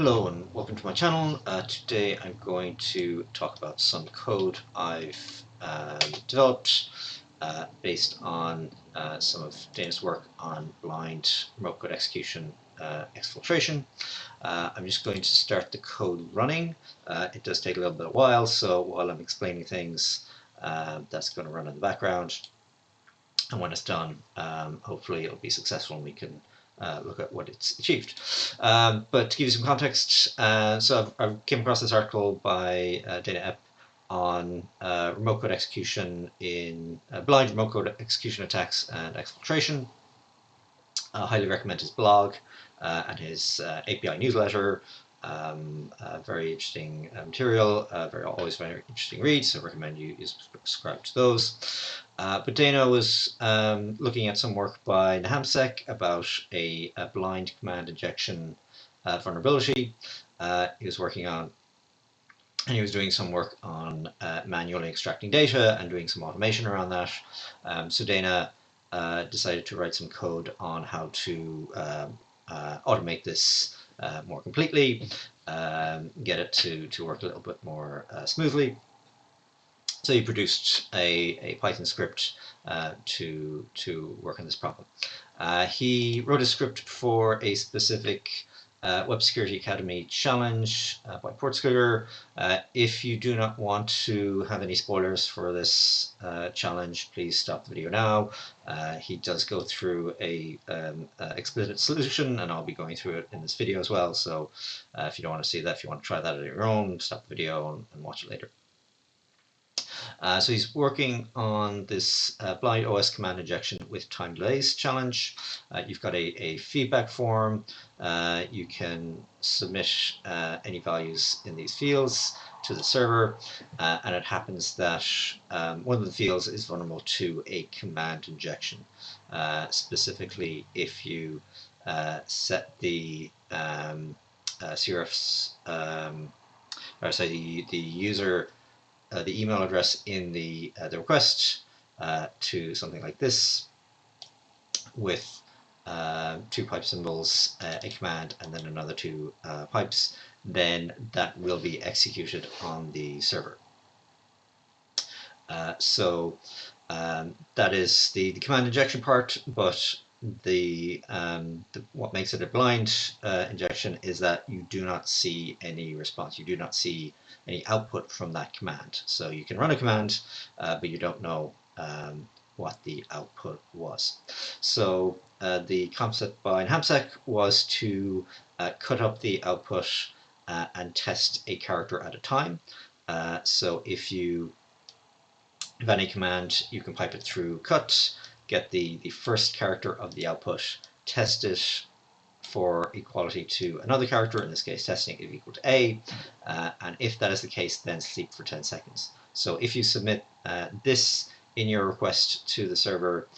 Hello and welcome to my channel. Today I'm going to talk about some code I've developed based on some of Dana's work on blind remote code execution exfiltration. I'm just going to start the code running. It does take a little bit of while, so while I'm explaining things, that's going to run in the background. And when it's done, hopefully it'll be successful and we can look at what it's achieved. But to give you some context, so I came across this article by Dana Epp on remote code execution in blind remote code execution attacks and exfiltration. I highly recommend his blog and his API newsletter. Very interesting material, always very interesting read, so I recommend you subscribe to those. But Dana was looking at some work by Nahamsek about a blind command injection vulnerability he was working on, and he was doing some work on manually extracting data and doing some automation around that. So Dana decided to write some code on how to automate this more completely, get it to work a little bit more smoothly. So he produced a Python script to work on this problem. He wrote a script for a specific Web Security Academy challenge by Portscooter. If you do not want to have any spoilers for this challenge, please stop the video now. He does go through a explicit solution, and I'll be going through it in this video as well. So if you don't want to see that, if you want to try that on your own, stop the video and watch it later. So he's working on this blind OS command injection with time delays challenge. You've got a feedback form. You can submit any values in these fields to the server, and it happens that one of the fields is vulnerable to a command injection. Specifically, if you set the CRF's, or say the user the email address in the request to something like this, with two pipe symbols, a command, and then another two pipes, then that will be executed on the server. So that is the command injection part, but what makes it a blind injection is that you do not see any response. You do not see any output from that command. So you can run a command, but you don't know what the output was. So the concept by Nahamsek was to cut up the output and test a character at a time. So if any command, you can pipe it through cut, get the first character of the output, test it for equality to another character, in this case testing it equal to A, and if that is the case, then sleep for 10 seconds. So if you submit this in your request to the server,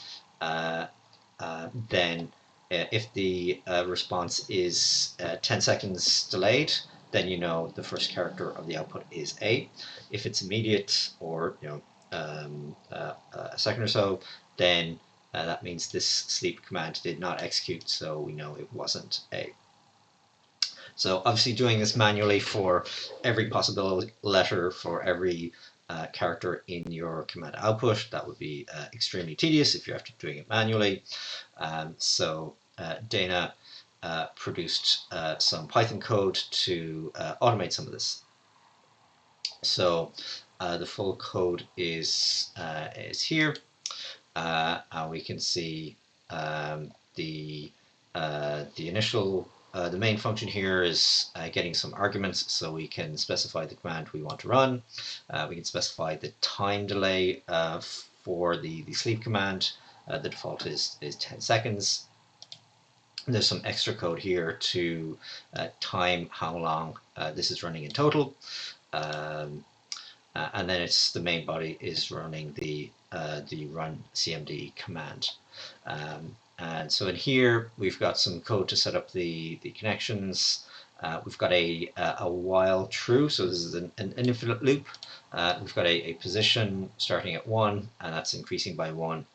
then if the response is 10 seconds delayed, then you know the first character of the output is A. If it's immediate, or a second or so, then that means this sleep command did not execute, so we know it wasn't A. So obviously doing this manually for every possible letter, for every character in your command output, that would be extremely tedious if you're after doing it manually. So Dana produced some Python code to automate some of this. So the full code is here. We can see the initial, the main function here is getting some arguments, so we can specify the command we want to run. We can specify the time delay for the sleep command. The default is 10 seconds. There's some extra code here to time how long this is running in total. And then the main body is running the run cmd command. And so in here we've got some code to set up the connections. We've got a while true, so this is an infinite loop. We've got a position starting at 1, and that's increasing by 1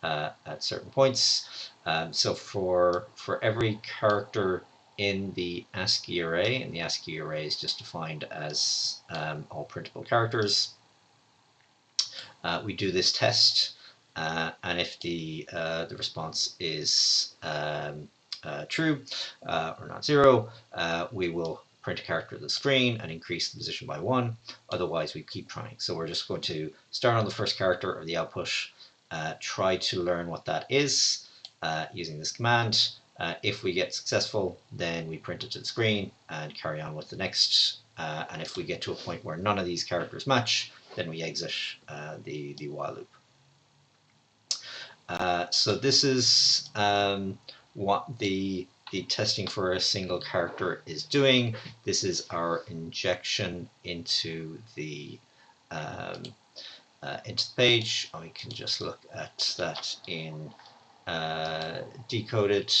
at certain points. So for every character in the ASCII array, and the ASCII array is just defined as all printable characters. We do this test, and if the response is true or not zero, we will print a character to the screen and increase the position by 1. Otherwise, we keep trying. So we're just going to start on the first character of the output, try to learn what that is using this command. If we get successful, then we print it to the screen and carry on with the next. And if we get to a point where none of these characters match, then we exit the while loop. So this is what the testing for a single character is doing. This is our injection into the page. We can just look at that in decoded.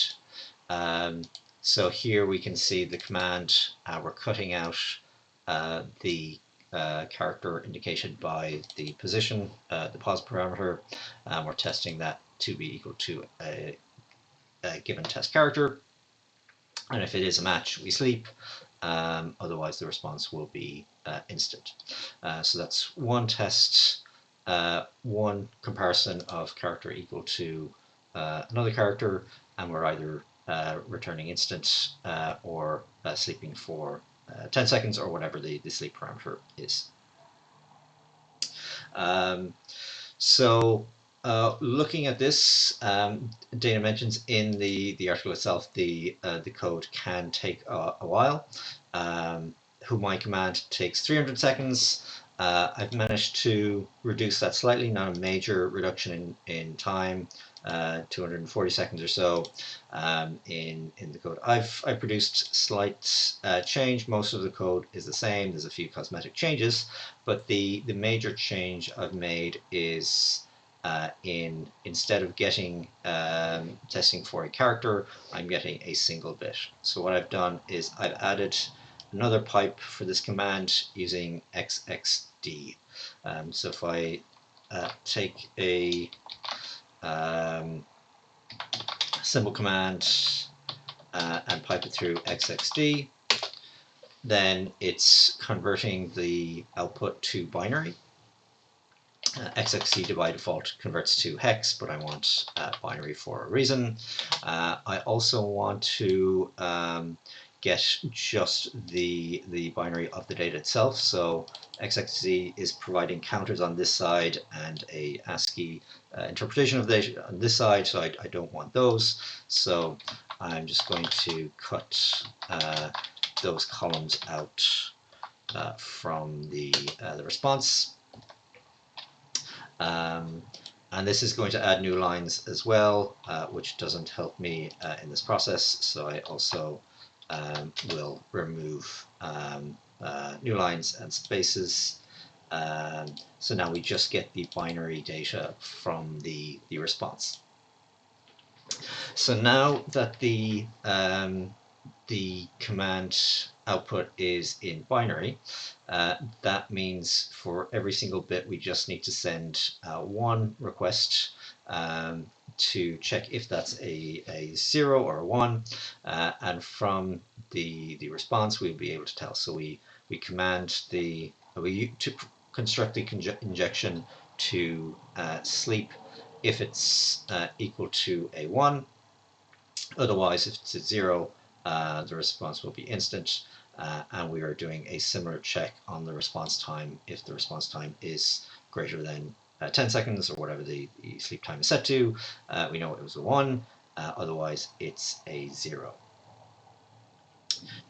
So here we can see the command. We're cutting out the character indicated by the position, the pos parameter. We're testing that to be equal to a given test character. And if it is a match, we sleep. Otherwise, the response will be instant. So that's one test, one comparison of character equal to another character, and we're either returning instant or sleeping for 10 seconds or whatever the sleep parameter is. Looking at this, Dana mentions in the article itself the code can take a while. Whomai command takes 300 seconds. I've managed to reduce that slightly, not a major reduction in time, 240 seconds or so in the code. I've produced slight change. Most of the code is the same. There's a few cosmetic changes, but the major change I've made is instead of getting testing for a character, I'm getting a single bit. So what I've done is I've added another pipe for this command using XXD. So if I take a symbol command and pipe it through XXD, then it's converting the output to binary. XXD by default converts to hex, but I want binary for a reason. I also want to get just the binary of the data itself. So XXD is providing counters on this side and a ASCII interpretation of the data on this side, so I don't want those. So I'm just going to cut those columns out from the response. And this is going to add new lines as well, which doesn't help me in this process. So I also will remove new lines and spaces. So now we just get the binary data from the response. So now that the command output is in binary, that means for every single bit we just need to send one request to check if that's a 0 or a 1, and from the response we'll be able to tell. So we command to construct the injection to sleep if it's equal to a 1. Otherwise, if it's a 0, the response will be instant, and we are doing a similar check on the response time. If the response time is greater than 10 seconds or whatever the sleep time is set to, we know it was a 1, otherwise it's a 0.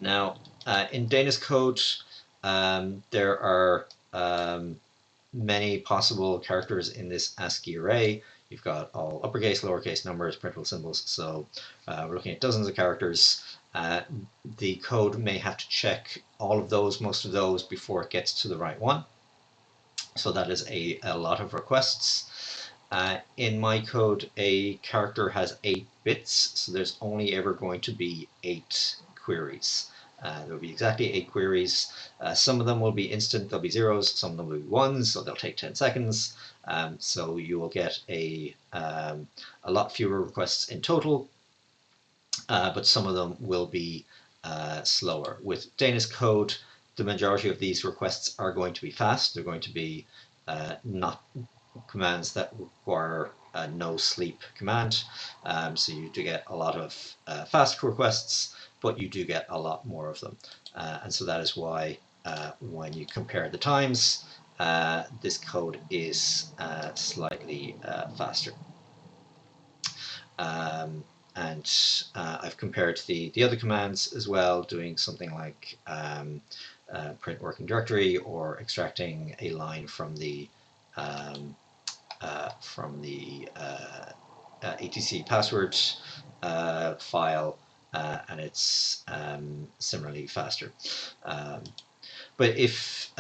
Now, in Dana's code, there are many possible characters in this ASCII array. You've got all uppercase, lowercase numbers, printable symbols, so we're looking at dozens of characters. The code may have to check all of those, most of those, before it gets to the right one. So that is a lot of requests. In my code, a character has 8 bits, so there's only ever going to be 8 queries. There will be exactly 8 queries. Some of them will be instant, they'll be zeros, some of them will be ones, so they'll take 10 seconds. So you will get a lot fewer requests in total. but some of them will be slower. With Dana's code, the majority of these requests are going to be fast. They're going to be not commands that require a no sleep command. So you do get a lot of fast requests, but you do get a lot more of them. And so that is why when you compare the times, this code is slightly faster. And I've compared the other commands as well, doing something like print working directory or extracting a line from the etc password file, and it's similarly faster. But if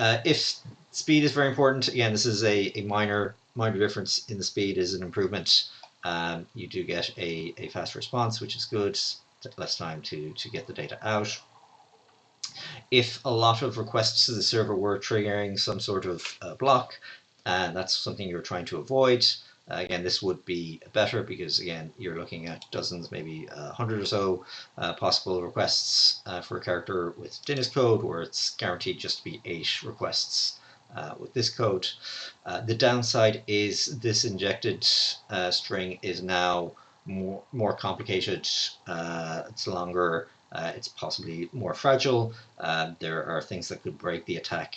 speed is very important, again, this is a minor difference in the speed is an improvement. You do get a fast response, which is good, less time to get the data out. If a lot of requests to the server were triggering some sort of block, and that's something you're trying to avoid, again, this would be better because, again, you're looking at dozens, maybe 100 or so possible requests for a character with Dana's code, where it's guaranteed just to be 8 requests with this code. The downside is this injected string is now more complicated. It's longer. It's possibly more fragile. There are things that could break the attack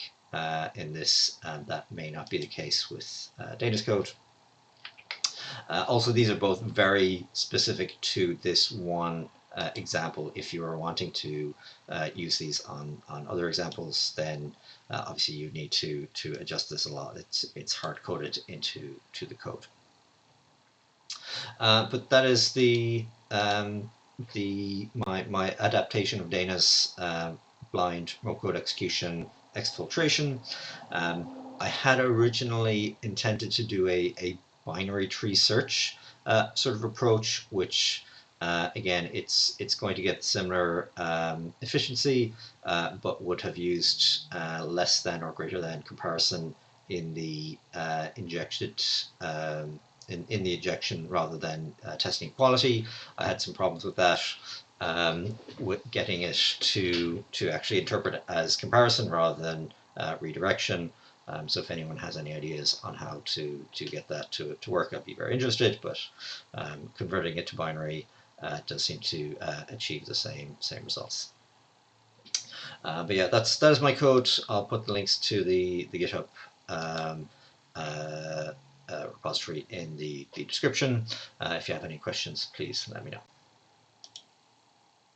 in this, and that may not be the case with Dana's code. Also, these are both very specific to this one example. If you are wanting to use these on other examples, then obviously you need to adjust this a lot. It's hard coded into the code. But that is my adaptation of Dana's blind remote code execution exfiltration. I had originally intended to do a binary tree search sort of approach, which again, it's going to get similar efficiency, but would have used less than or greater than comparison in the injected in the injection rather than testing quality. I had some problems with that, with getting it to actually interpret it as comparison rather than redirection. So if anyone has any ideas on how to get that to work, I'd be very interested. But converting it to binary does seem to achieve the same results. But yeah, that is my code. I'll put the links to the GitHub repository in the description. If you have any questions, please let me know.